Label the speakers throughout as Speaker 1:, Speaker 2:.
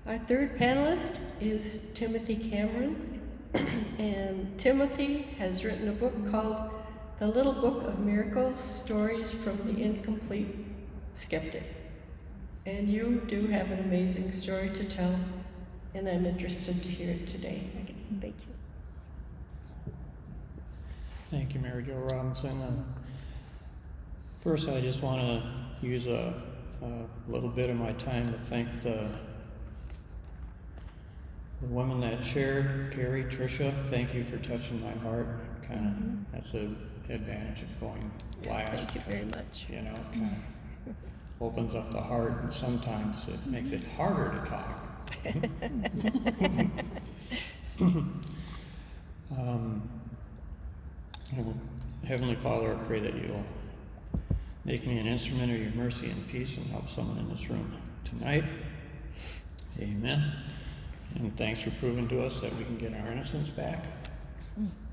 Speaker 1: Our third panelist is Timothy Cameron, and Timothy has written a book called The Little Book of Miracles, Stories from the Incomplete Skeptic. And you do have an amazing story to tell, and I'm interested to hear it today.
Speaker 2: Thank you.
Speaker 3: Thank you, Mary Jo Robinson. First, I just want to use a little bit of my time to thank the women that shared. Carrie, Tricia, thank you for touching my heart. That's an advantage of going last.
Speaker 1: Thank you very much.
Speaker 3: You know, it kind of opens up the heart, and sometimes it makes it harder to talk. Heavenly Father, I pray that you'll make me an instrument of your mercy and peace and help someone in this room tonight. Amen. And thanks for proving to us that we can get our innocence back.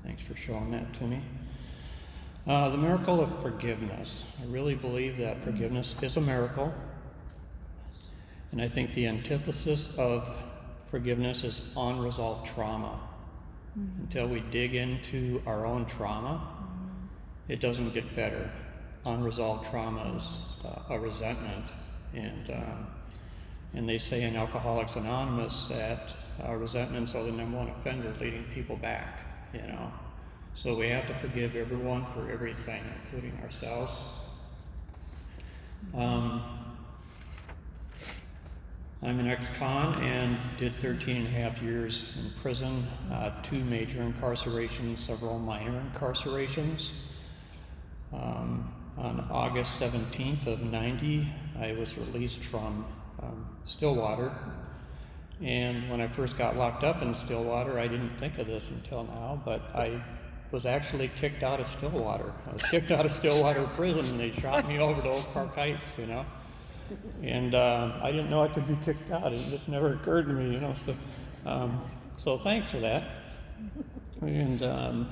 Speaker 3: Thanks for showing that to me. The miracle of forgiveness. I really believe that forgiveness is a miracle. And I think the antithesis of forgiveness is unresolved trauma. Until we dig into our own trauma, it doesn't get better. Unresolved trauma is a resentment. And they say in Alcoholics Anonymous that resentments are the number one offender leading people back, you know. So we have to forgive everyone for everything, including ourselves. I'm an ex-con and did 13 and a half years in prison, 2 major incarcerations, several minor incarcerations. On August 17th of 90, I was released from Stillwater. And when I first got locked up in Stillwater, I didn't think of this until now, but I was actually kicked out of Stillwater. I was kicked out of Stillwater prison, and they shot me over to Oak Park Heights, you know. And I didn't know I could be kicked out. It just never occurred to me, you know. So thanks for that. And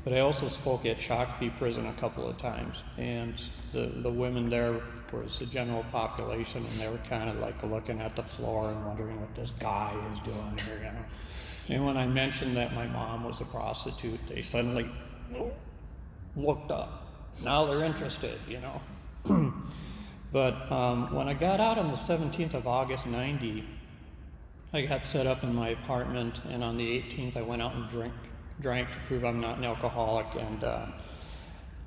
Speaker 3: but I also spoke at Shakopee Prison a couple of times, and the women there was the general population, and they were kind of like looking at the floor and wondering what this guy is doing here, you know. And when I mentioned that my mom was a prostitute, they suddenly looked up. Now they're interested, you know. But when I got out on the 17th of August, 90, I got set up in my apartment, and on the 18th I went out and drank to prove I'm not an alcoholic,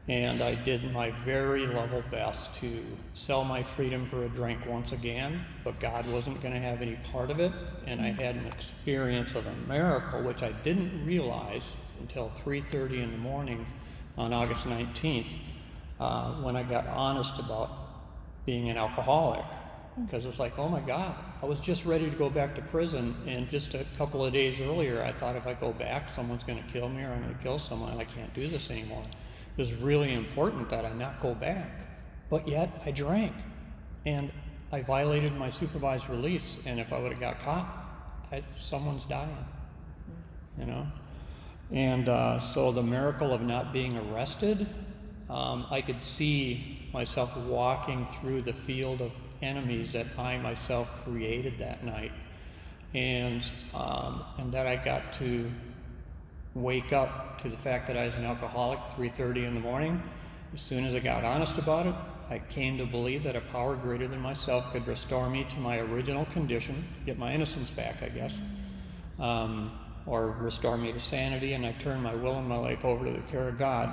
Speaker 3: and I did my very level best to sell my freedom for a drink once again, but God wasn't going to have any part of it, and I had an experience of a miracle, which I didn't realize until 3:30 in the morning on August 19th, when I got honest about being an alcoholic, because it's like, oh my God, I was just ready to go back to prison, and just a couple of days earlier I thought if I go back someone's going to kill me, or I'm going to kill someone, and I can't do this anymore. It was really important that I not go back, but yet I drank, and I violated my supervised release, and if I would have got caught, someone's dying, you know. And so the miracle of not being arrested, I could see myself walking through the field of enemies that I myself created that night, and that I got to wake up to the fact that I was an alcoholic 3:30 in the morning. As soon as I got honest about it, I came to believe that a power greater than myself could restore me to my original condition, get my innocence back, I guess, or restore me to sanity, and I turned my will and my life over to the care of God.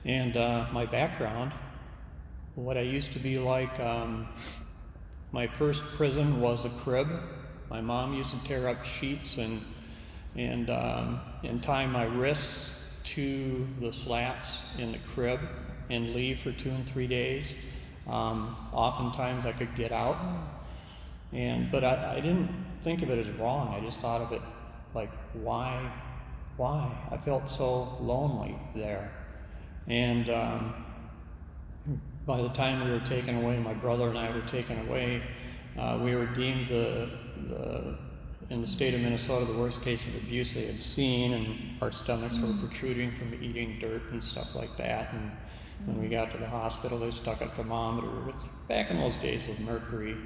Speaker 3: And my background, what I used to be like, my first prison was a crib. My mom used to tear up sheets and tie my wrists to the slats in the crib and leave for 2 and 3 days. Oftentimes I could get out, but I didn't think of it as wrong. I just thought of it like, why? I felt so lonely there. And by the time we were taken away, my brother and I were taken away, we were deemed in the state of Minnesota, the worst case of abuse they had seen, and our stomachs were protruding from eating dirt and stuff like that. And when we got to the hospital, they stuck a thermometer back in those days with mercury,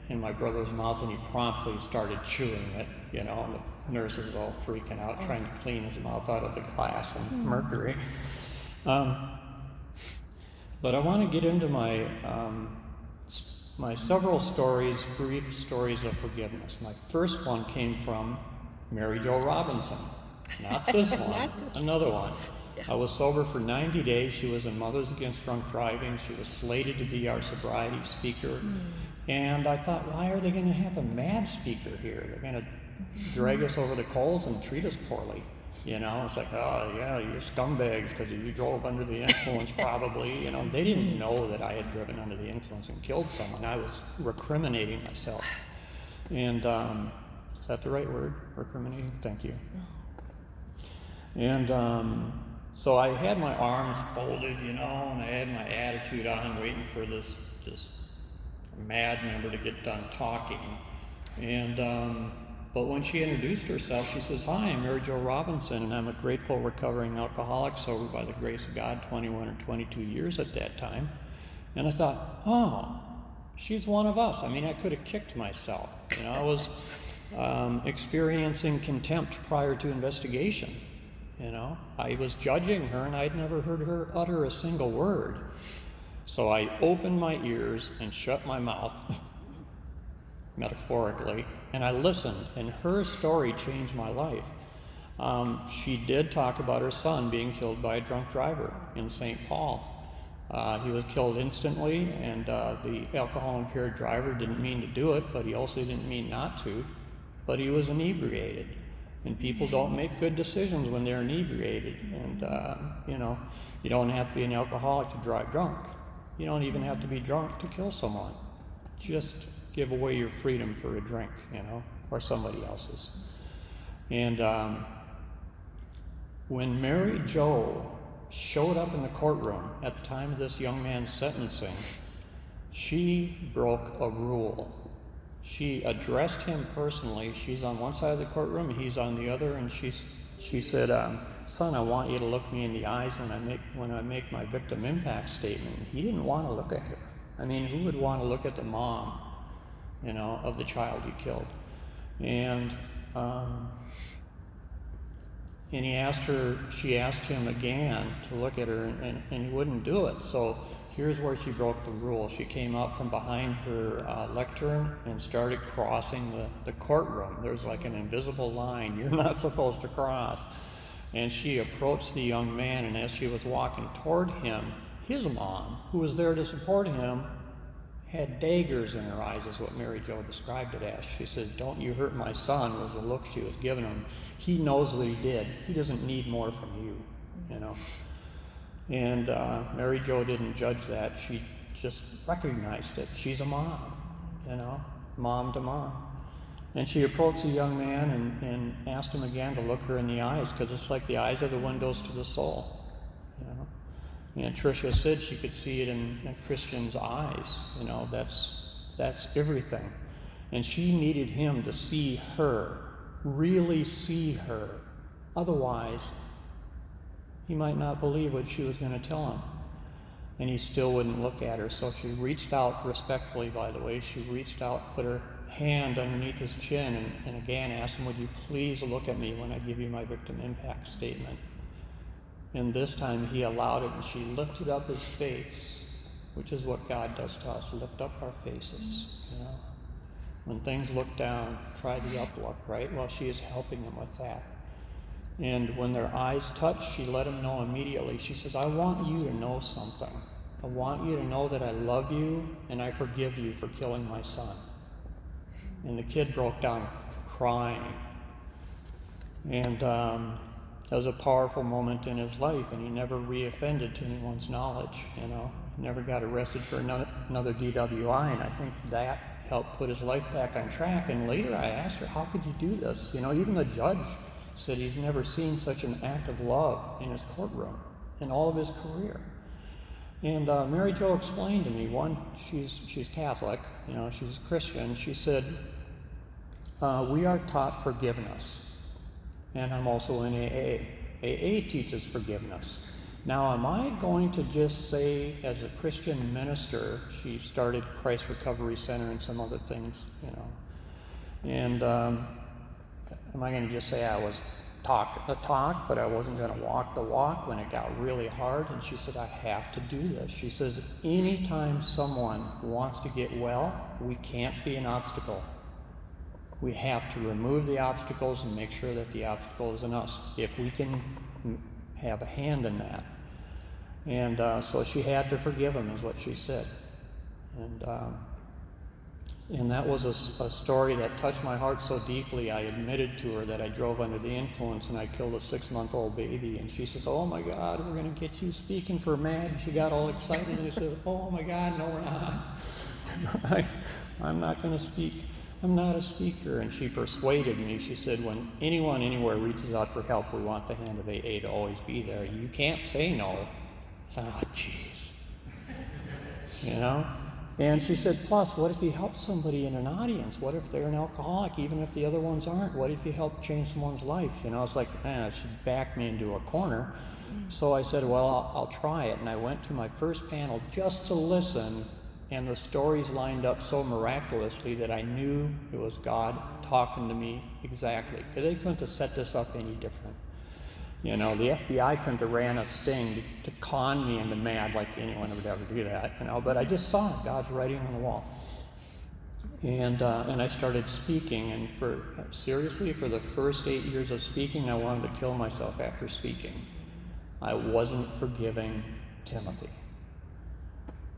Speaker 3: in my brother's mouth, and he promptly started chewing it, you know, and the nurses all freaking out, trying to clean his mouth out of the glass and mercury. But I want to get into my several stories, brief stories of forgiveness. My first one came from Mary Jo Robinson. Not this one, another one. I was sober for 90 days. She was in Mothers Against Drunk Driving. She was slated to be our sobriety speaker. And I thought, why are they going to have a mad speaker here? They're going to drag us over the coals and treat us poorly. You know, it's like, oh yeah, you're scumbags because you drove under the influence probably. You know, they didn't know that I had driven under the influence and killed someone. I was recriminating myself. And is that the right word? Recriminating? Thank you. And so I had my arms folded, you know, and I had my attitude on, waiting for this mad member to get done talking. And but when she introduced herself, she says, "Hi, I'm Mary Jo Robinson, and I'm a grateful recovering alcoholic, sober by the grace of God, 21 or 22 years at that time." And I thought, oh, she's one of us. I mean, I could have kicked myself. You know, I was experiencing contempt prior to investigation. You know, I was judging her, and I'd never heard her utter a single word. So I opened my ears and shut my mouth, metaphorically, and I listened, and her story changed my life. She did talk about her son being killed by a drunk driver in St. Paul. He was killed instantly, and the alcohol-impaired driver didn't mean to do it, but he also didn't mean not to, but he was inebriated. And people don't make good decisions when they're inebriated. And, you know, you don't have to be an alcoholic to drive drunk. You don't even have to be drunk to kill someone. Just give away your freedom for a drink, you know, or somebody else's. And when Mary Jo showed up in the courtroom at the time of this young man's sentencing, she broke a rule. She addressed him personally. She's on one side of the courtroom, he's on the other, and she said, "Son, I want you to look me in the eyes when I make my victim impact statement." He didn't want to look at her. I mean, who would want to look at the mom, you know, of the child you killed? And she asked him again to look at her, and he wouldn't do it. So here's where she broke the rule. She came up from behind her lectern and started crossing the courtroom. There's like an invisible line you're not supposed to cross. And she approached the young man, and as she was walking toward him, his mom, who was there to support him, had daggers in her eyes, is what Mary Jo described it as. She said, "Don't you hurt my son," was the look she was giving him. He knows what he did. He doesn't need more from you, you know. And Mary Jo didn't judge that. She just recognized it. She's a mom, you know, mom to mom. And she approached the young man and asked him again to look her in the eyes, because it's like the eyes are the windows to the soul, you know. And Tricia said she could see it in Christian's eyes, you know, that's everything. And she needed him to see her, really see her. Otherwise, he might not believe what she was going to tell him. And he still wouldn't look at her. So she reached out respectfully, by the way. She reached out, put her hand underneath his chin, and again asked him, "Would you please look at me when I give you my victim impact statement?" And this time he allowed it, and she lifted up his face, which is what God does to us, lift up our faces, you know. When things look down, try the up look, right? Well, she is helping him with that. And when their eyes touched, she let him know immediately. She says, "I want you to know something. I want you to know that I love you and I forgive you for killing my son." And the kid broke down crying. And that was a powerful moment in his life, and he never reoffended to anyone's knowledge, you know. He never got arrested for another DWI, and I think that helped put his life back on track. And later I asked her, "How could you do this?" You know, even the judge said he's never seen such an act of love in his courtroom in all of his career. And Mary Jo explained to me, one, she's Catholic, you know, she's a Christian. She said, "We are taught forgiveness." And I'm also in AA. AA teaches forgiveness. Now, am I going to just say, as a Christian minister, she started Christ Recovery Center and some other things, you know, and am I going to just say I was talk the talk, but I wasn't going to walk the walk when it got really hard? And she said, I have to do this. She says, anytime someone wants to get well, we can't be an obstacle. We have to remove the obstacles and make sure that the obstacle isn't us, if we can have a hand in that. And so she had to forgive him, is what she said. And that was a story that touched my heart so deeply. I admitted to her that I drove under the influence and I killed a 6-month-old baby. And she says, oh my God, we're going to get you speaking for MAD. And she got all excited and I said, oh my God, no, we're not. I'm not going to speak. I'm not a speaker. And she persuaded me. She said, when anyone anywhere reaches out for help, we want the hand of AA to always be there. You can't say no. I said, oh, jeez. You know? And she said, plus, what if you help somebody in an audience? What if they're an alcoholic, even if the other ones aren't? What if you help change someone's life? You know, it's like, man, she backed me into a corner. So I said, well, I'll try it. And I went to my first panel just to listen, and the stories lined up so miraculously that I knew it was God talking to me exactly. Because they couldn't have set this up any different. You know, the FBI couldn't have ran a sting to con me into MAD like anyone would ever do that, you know, but I just saw it, God's writing on the wall. And I started speaking, and seriously, for the first 8 years of speaking, I wanted to kill myself after speaking. I wasn't forgiving Timothy.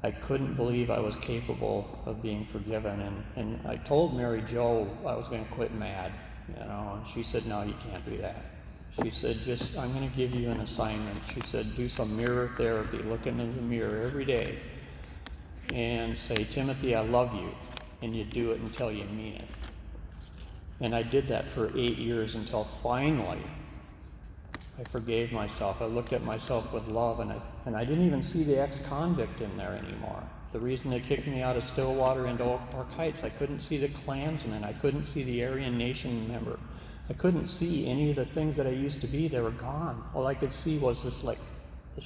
Speaker 3: I couldn't believe I was capable of being forgiven, and I told Mary Jo I was going to quit MAD, you know, and she said, no, you can't do that. She said, I'm going to give you an assignment. She said, do some mirror therapy. Look into the mirror every day and say, Timothy, I love you. And you do it until you mean it. And I did that for 8 years until finally I forgave myself. I looked at myself with love, and I didn't even see the ex-convict in there anymore. The reason they kicked me out of Stillwater into Oak Park Heights, I couldn't see the Klansman. I couldn't see the Aryan Nation member. I couldn't see any of the things that I used to be. They were gone. All I could see was this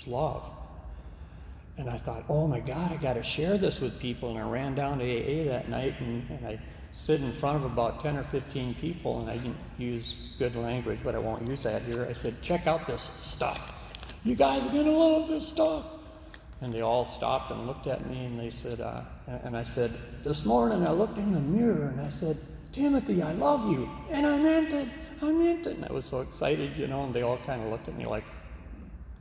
Speaker 3: love. And I thought, oh my God, I got to share this with people. And I ran down to AA that night, and I stood in front of about 10 or 15 people, and I didn't use good language, but I won't use that here. I said, check out this stuff. You guys are going to love this stuff. And they all stopped and looked at me, and they said, and I said, this morning I looked in the mirror and I said, Timothy, I love you. And I meant it. And I was so excited, you know, and they all kind of looked at me like,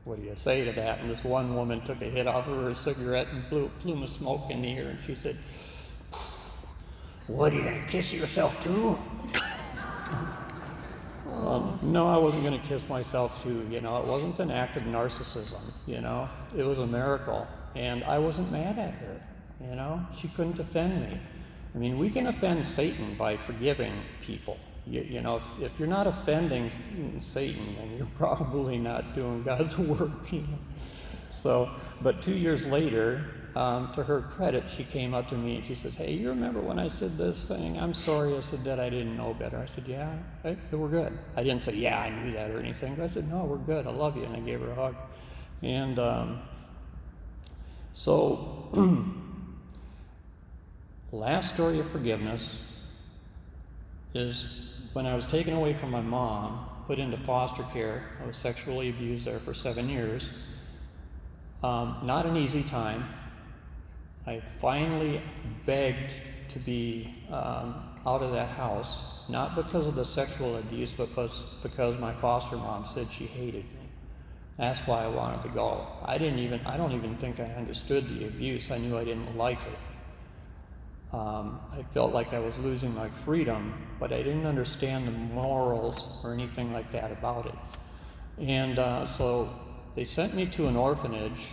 Speaker 3: what do you say to that? And this one woman took a hit off of her cigarette and blew a plume of smoke in the air, and she said, what, are you going to kiss yourself too? No, I wasn't going to kiss myself too, you know. It wasn't an act of narcissism, you know. It was a miracle. And I wasn't mad at her, you know. She couldn't offend me. I mean, we can offend Satan by forgiving people. You know, if you're not offending Satan, then you're probably not doing God's work. You know? So, but 2 years later, to her credit, she came up to me and she said, hey, you remember when I said this thing? I'm sorry I said that. I didn't know better. I said, yeah, we're good. I didn't say, yeah, I knew that or anything. But I said, no, we're good. I love you. And I gave her a hug. And so... Last story of forgiveness is when I was taken away from my mom, put into foster care. I was sexually abused there for 7 years. Not an easy time. I finally begged to be out of that house, not because of the sexual abuse, but because my foster mom said she hated me. That's why I wanted to go. I don't even think I understood the abuse. I knew I didn't like it. I felt like I was losing my freedom, but I didn't understand the morals or anything like that about it. And so they sent me to an orphanage,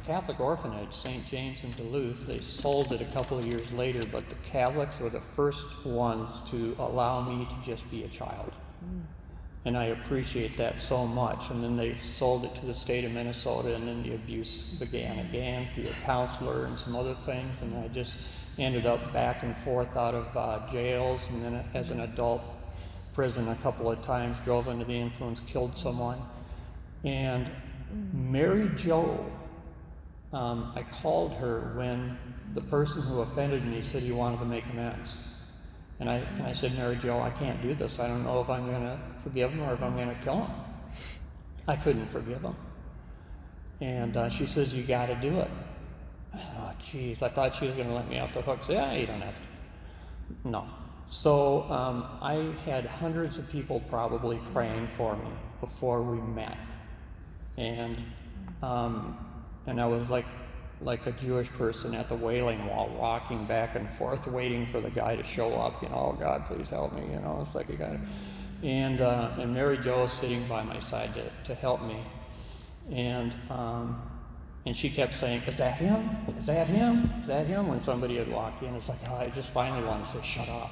Speaker 3: Catholic orphanage, St. James in Duluth. They sold it a couple of years later, but the Catholics were the first ones to allow me to just be a child. And I appreciate that so much. And then they sold it to the state of Minnesota, and then the abuse began again through a counselor and some other things. And I just ended up back and forth out of jails, and then as an adult, prison a couple of times, drove under the influence, killed someone. And Mary Jo, I called her when the person who offended me said he wanted to make amends. And I said, Mary Jo, I can't do this. I don't know if I'm going to forgive him or if I'm going to kill him. I couldn't forgive him. And she says, you got to do it. I said, oh, geez. I thought she was going to let me off the hook. Say, yeah, you don't have to. No. So I had hundreds of people probably praying for me before we met. And I was like a Jewish person at the Wailing Wall, rocking back and forth, waiting for the guy to show up. Oh God, please help me. It's like you got to. And Mary Jo is sitting by my side to help me, and she kept saying, "Is that him? Is that him? Is that him?" When somebody had walked in, it's like, oh, I just finally wanted to say, "Shut up,"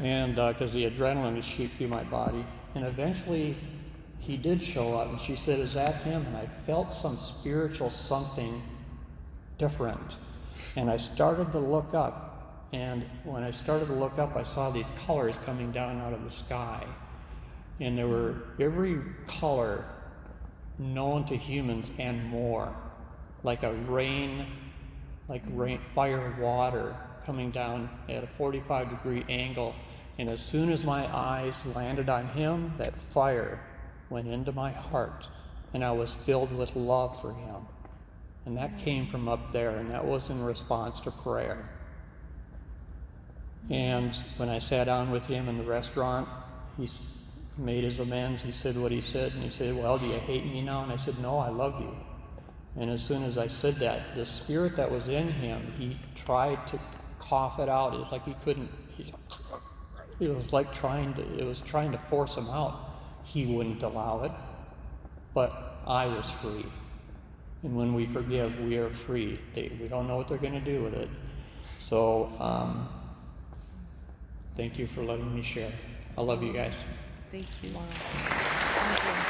Speaker 3: and because the adrenaline would shoot through my body, and eventually he did show up, and she said, "Is that him?" And I felt some spiritual something different, and I started to look up, and when I started to look up, I saw these colors coming down out of the sky, and there were every color known to humans and more, like fire, water coming down at a 45-degree angle, and as soon as my eyes landed on him, that fire went into my heart, and I was filled with love for him. And that came from up there, and that was in response to prayer. And when I sat down with him in the restaurant, he made his amends. He said what he said, and he said, well, do you hate me now? And I said, no, I love you. And as soon as I said that, the spirit that was in him, he tried to cough it out. It was like he couldn't, it was trying to force him out. He wouldn't allow it, but I was free. And when we forgive, we are free. We don't know what they're going to do with it. So thank you for letting me share. I love you guys.
Speaker 2: Thank you. Wow. Thank you.